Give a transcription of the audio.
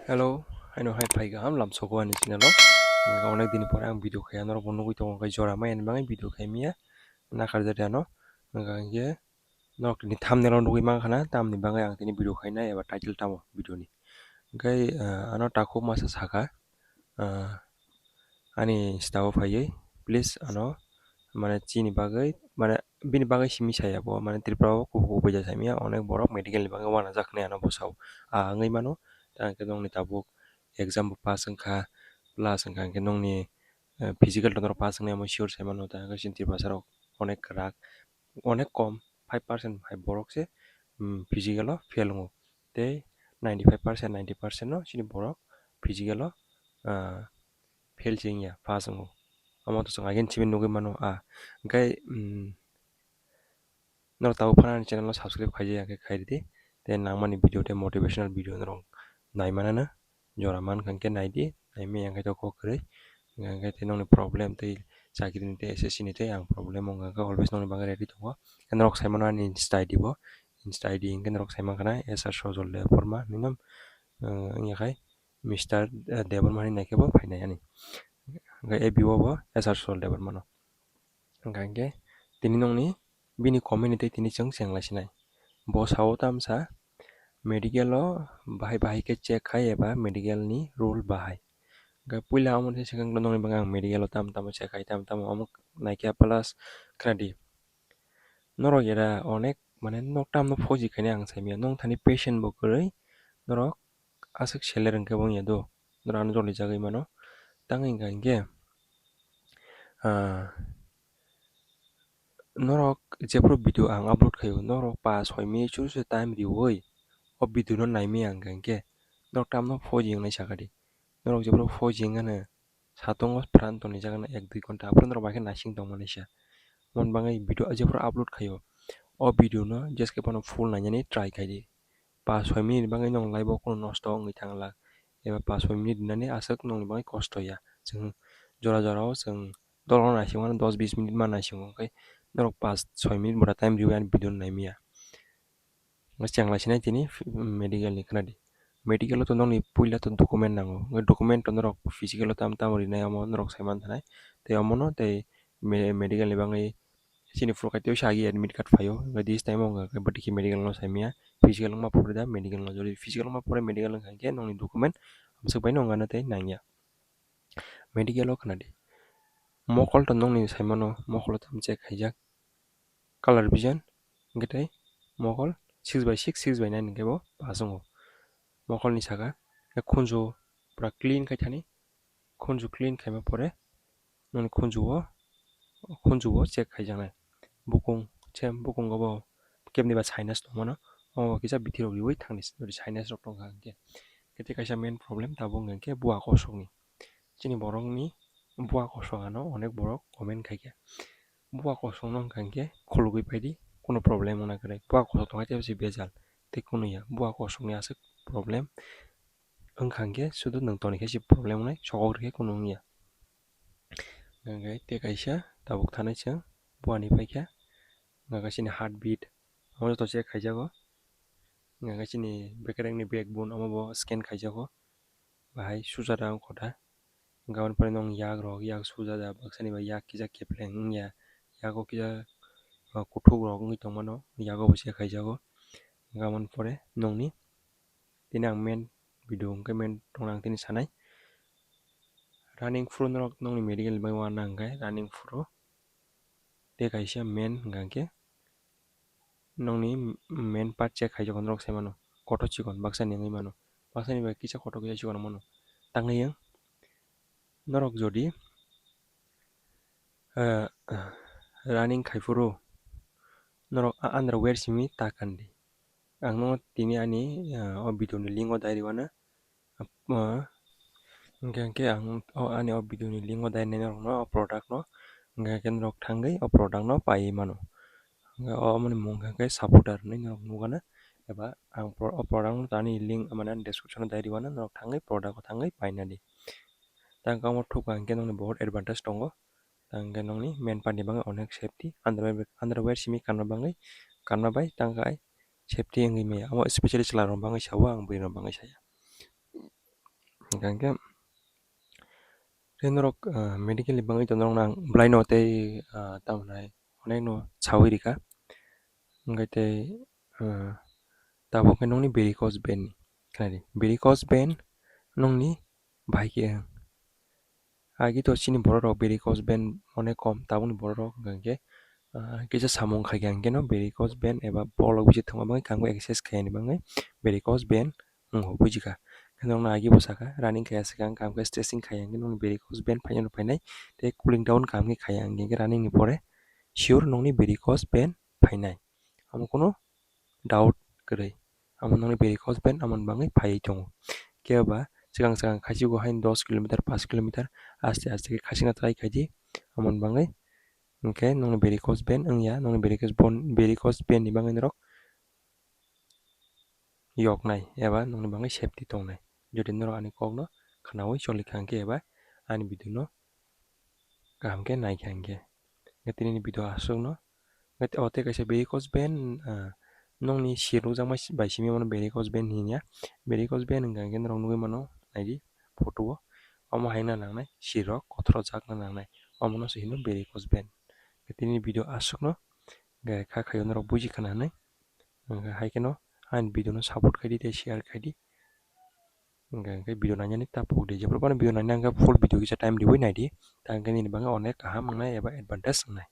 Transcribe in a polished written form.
Hello, ano hai pai gaham lam soko ani channel o onek din pore ang video kaya noro bonugui tongo kai jora mai ani bangai video kai mia na kharjari ano nga ye nok ni thumbnail on nugui mang khana tamni bangai ang tini video kai na eba title tamo video ni kai ano taku masa saka ani stao phaiye please ano মানে চিনি বাগৈ মানে বিনি বাগৈ সিমি সাইয়াবো মানে ত্রিপুরা কুকু বইজা সাইমিয়া অনেক বড় মেডিকেল ni বাগৈ ওয়ানা জাখনে আনো বসাও আঙै মানো তাকে দংনি তাবুক एग्जाम पास ओंखा प्लास ओंखा के नंनि फिजिकल टनर पास ओंनाय मो सियर साइमानो ता सिनति बाजाराव अनेक राग अनेक कम 5% 5 बरक से फिजिकल फेल हो ते 95% 90% नो सिनि बरक फिजिकल फेल जिंया पास हो अमो तो संगा गेन चिबिन नुगै मानो ओंखाय नर ताबो फानानि चैनल सब्सक्राइब खाइजायाखै खाइदि ते नांमानि भिडिअ ते मोटिवेशनल भिडिअ नरं नायमानानो joraman kanke naidi naimi yang kaito kokre yang kaito nongni problem tei chakri ni tei SSC ni tei ang problem ong ka always nongni bangai ready tongo kan rok saimano ani insta id bo insta id ingken rok saimang kana SR sojol de forma ninam nya kai Mr. Devan mani naikebo fainai ani ngai ABO bo SR sojol devan mano kanke tini nongni bini community tini chang senglasinai bo sawo tamsa medical bahai bahai ke check khai eba medical ni rule bahai ga puila amon se sekang nong bang medical tam tam check khai tam tam amuk naikya plus kradi norok era onek মানে nok tam no phoji khane ang saimia nong thani patient bo korei norok asuk seller ang kabong ya do noran joli jagai mano tangai gange norok jepro video ang upload khayo norok pa 6 minute chu time riwoi o video no naimi ang gange nok tam no phoji ngai sakadi norok jepro phoji ngane satongo pran toni jagana 1-2 ঘন্টা apro norok bakke nasing tong manisha mon bangai video jepro upload khayo o video no jeske pono full nainani try khaidi 5-6 minute bangai nong live kono nosto ngai thangla eba 5-6 minute dinani asak nong bangai kosto ya जों जरा जराव जों दलर नासिङानो 10-20 मिनिट मा नासिङो ओंखाय नरक 5-6 मिनिट बड़ा टाइम रिवान भिडिअ नायमिया चांगलासिनाय तिनि मेडिकल नि खोनादि मेडिकल तो नंनि पुइला तो डकुमेन्ट नांगौ डकुमेन्ट तो नरक फिजिकल ताम ताम रिनाय अमो नरक साइमान थानाय ते अमोनो ते मेडिकल नि बाङै सिनि फुरखाइतेव सागि एडमिट कार्ड फायो दिस टाइम अंग बटिखि मेडिकल नो साइमिया फिजिकल मा फुरदा मेडिकल नो जरि फिजिकल मा फुरे मेडिकल नो खांके नंनि डकुमेन्ट हमसक बाय नंगानो ते नांगिया मेडिकल खोनादि मकल तो नंनि साइमानो मकल ताम चेक खाइजाक कलर भिजन गते मकल 6/6 6/9 केबो पासंगो मकल नि सागा खुनजो पुरा क्लीन खाइथानि खुनजो क्लीन खाइमा परे नंनि खुनजो चेक खाइजानाय बुकुं सेम बुकुं गबो केमनिबा साइनास दंमोन अ किसा बिथिराव बिवै थांनिस साइनास रक दंगा के केते काइसा मेन प्रब्लेम ताबुं के बुआ कसंनि चिनि बरंनि बुआ कसंगानो अनेक बरक कमेन्ट खाइके बुआ कसं नं खांके खलुगै बायदि কোনো प्रब्लेम ना करे बुआ कसं तंगाते बे बेजाल ते कुनुया बुआ कसंनि आसे प्रब्लेम ओंखांके सुदु नों तनिखे सि प्रब्लेम नाय सकरखे कुनुया नंगाय ते काइसा ताबुक थानाय जों बुआनि फाइका नागासिनि हार्ट बीट अमो तो चेक खाइजागो नागासिनि बेकरेंनि बैकबोन अमो स्कैन खाइजागो बाहाय सुजादा खथा गावन पर नंग याग रग याग सुजादा बक्सानि बा याग किजा केप्लें या यागो किजा कुथुग रग ngi tongmano yago bo chek khaijago गावन परे नंगनि तिनि आं मेन भिडिअ ओंखाय मेन तंनां तिनि सानाय रनिंग फ्रो नंगनि मेडिकल बाय वाना अंगाय रनिंग फ्रो ते काइसा मेन गांके नंगनि मेन पार्ट चेक खाइजागो नरक साइमानो कतो चिकन बक्सानि ngai mano बक्सानि बा किसा कतो किसा चिकन मनो tangai नरक जदि रनिंग खाइफुरो नरक अंडरवेयर सिमी ताकान्दी आंनो तिनि आनि अ भिडिअनि लिंक दाइरि वाना गांके आं आनि अ भिडिअनि लिंक दाइरि नरक न प्रोडक्ट न गांके नरक थांगै अ प्रोडक्ट न पाइ मानो अ मनि मुंगांके सपोर्टर नै नरक नुगाना एबा आं प्रोडक्ट तानि लिंक माने डिस्क्रिप्शन दाइरि वाना नरक थांगै प्रोडक्ट थांगै पाइनादि ता गाव ठुक गांके नंनि बहुत एडवांटेज दंगो तांगे नंनि मेन पार्टनि बाङै अनेक सेफ्टी अंडरवेयर सिमी कानना बाय तांगाय सेफ्टी एंगै मे अमो स्पेशली चलार बाङै सावा आं बैर बाङै साया Hingga norok medical libangai tonrong nang blind no tei tamnai onek no chawi rika hingga tei tabo ke nongni varicose vein kanadi varicose vein nongni baike agi to chini borok varicose vein onek kom taboni borok hingga kisa samung khaikha hingke no varicose vein eba bolok bisi thangma bangai kango exercise khaini bangai varicose vein wngho bujika nongno agi bwsaka running kaiya swkang kamkhe stretching khaiya hingke nongni varicose vein faino fainai tei cooling down kamkhe khaiya hingke running ni pore sure nongni varicose vein fainai amo kono doubt kwrwi amo nongni varicose vein amoni bangai phaiui tongo keboba swkang swkang khasigo haino 10 kilometer 5 kilometer aste aste khe khasina try khaidi amoni bangai hingke nongni varicose vein wngya nongni varicose vein ni bangai norok yoknai eba nongni bangai safety tongnai jodi norok ani kokno khanaui cholikha hingke eba ani video no kaham khe naikha hingke tini ni video asukno o tei kaisa varicose vein nongni sirokjakma bai simi mano varicose vein hinya varicose vein hingka hingke norok nugui mano naidi photo o omo haino nangnai sirok kotor jakna nangnai omono se hino varicose vein tini ni video asukno kha khaio norok bujikha nanai haike no ani video no support khaidi tei share khaidi hingke video nainani tapuk di jephru video nainani hingke full video kisa time rewui naidi tangke nini bangai onek kaham wngnai eba advantage wngnai.